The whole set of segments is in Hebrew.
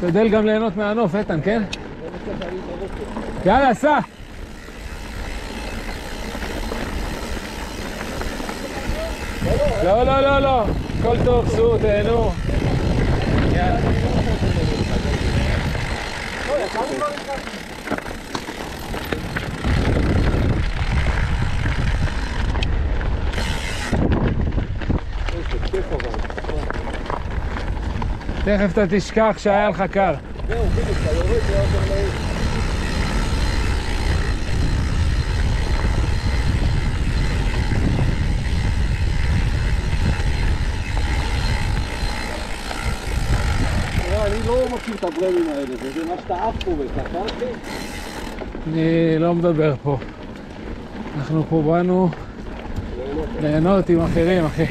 תשתדל גם ליהנות מהנוף, איתן, כן? יאללה, סע! לא, לא, לא, לא. הכל טוב, סעו, תהנו. יאללה. תכף אתה תשכח שהיה לך קר. זהו, בדיוק, אתה יורד, זה יותר מהיר. אני לא מכיר את הברמים האלה, זה מה שאתה אף פה וקטע, אחי? אני לא מדבר פה. אנחנו פה באנו ליהנות עם אחרים, אחי.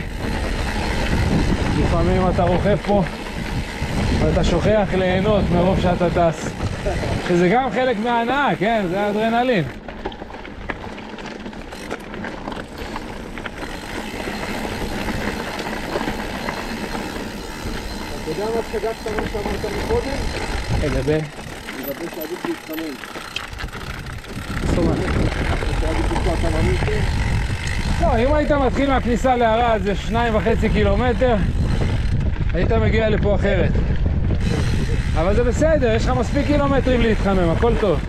לפעמים אתה רוכב פה ואתה שוכח ליהנות מרוב שאתה טס. שזה גם חלק מההנאה, כן? זה האדרנלין. אתה יודע מה שגעת מה שאמרת מקודם? לגבי? לגבי שעדיף להתחמם. זאת אומרת. שעדיף לתקוע את הממיסים? לא, אם היית מתחיל מהכניסה לערד, זה 2.5 קילומטר, היית מגיע לפה אחרת. אבל זה בסדר, יש לך מספיק קילומטרים להתחמם, הכל טוב.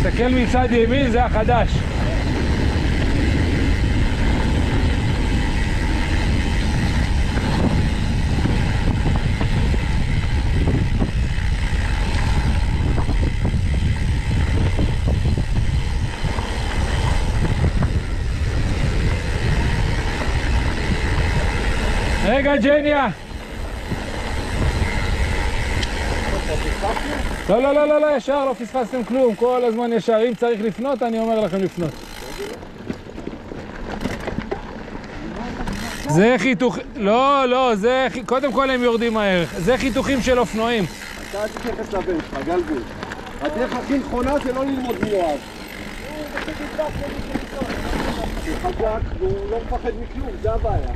תסתכל מצד ימין, זה החדש. רגע, ג'ניה. לא, לא, לא, לא, לא, ישר, לא פספסתם כלום, כל הזמן ישר, אם צריך לפנות, אני אומר לכם לפנות. זה חיתוך... לא, לא, זה... קודם כל הם יורדים מהר. זה חיתוכים של אופנועים. אתה תתייחס לבן שלך, גלגול. הדרך הכי נכונה זה לא ללמוד מיועד. הוא חזק והוא לא מפחד מכלום, זה הבעיה.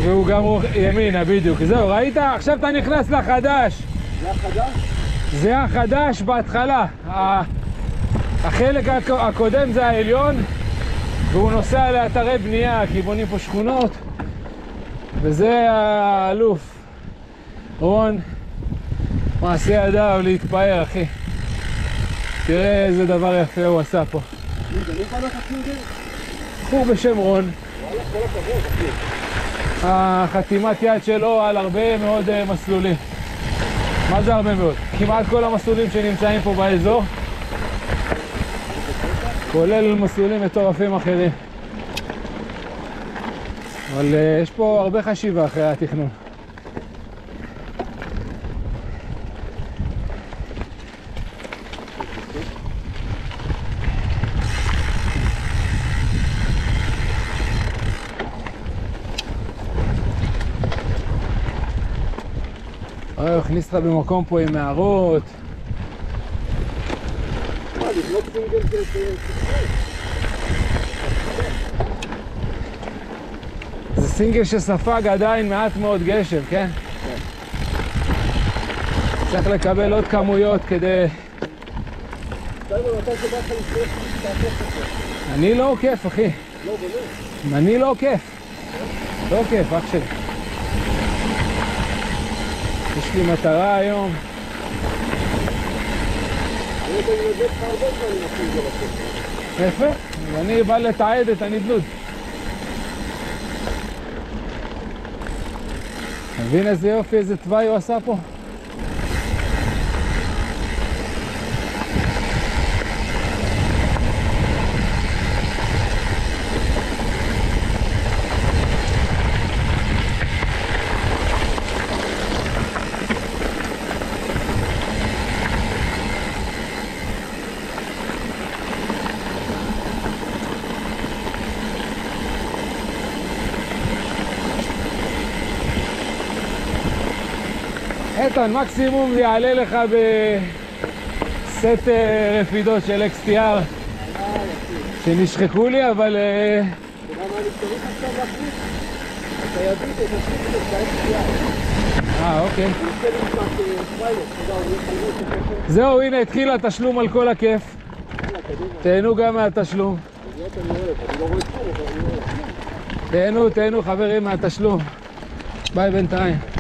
והוא גם ימינה, בדיוק. זהו, ראית? עכשיו אתה נכנס לחדש. זה החדש? זה החדש בהתחלה. החלק הקודם זה העליון, והוא נוסע לאתרי בנייה, כי בונים פה שכונות. וזה האלוף. רון, מעשה ידיו להתפאר, אחי. תראה איזה דבר יפה הוא עשה פה. בחור בשם רון. החתימת יד שלו על הרבה מאוד מסלולים. מה זה הרבה מאוד? כמעט כל המסלולים שנמצאים פה באזור, כולל מסלולים מטורפים אחרים. אבל יש פה הרבה חשיבה אחרי התכנון. הוא הכניס לך במקום פה עם מערות. זה סינגל שספג עדיין מעט מאוד גשם, כן? צריך לקבל עוד כמויות כדי... אני לא עוקף, אחי. אני לא עוקף. לא עוקף, אח שלי. יש לי מטרה היום. יפה, ואני בא לתעד את הנדלוד. מבין איזה יופי, איזה תוואי הוא עשה פה? איתן, מקסימום זה יעלה לך בסט רפידות של XTR שנשחקו לי, אבל... תראה מה אני צריך עכשיו להחליט? אתה יביא את השקל את ה-XTR. אוקיי. זהו, הנה התחיל התשלום על כל הכיף. תהנו גם מהתשלום. תהנו חברים מהתשלום. ביי בינתיים.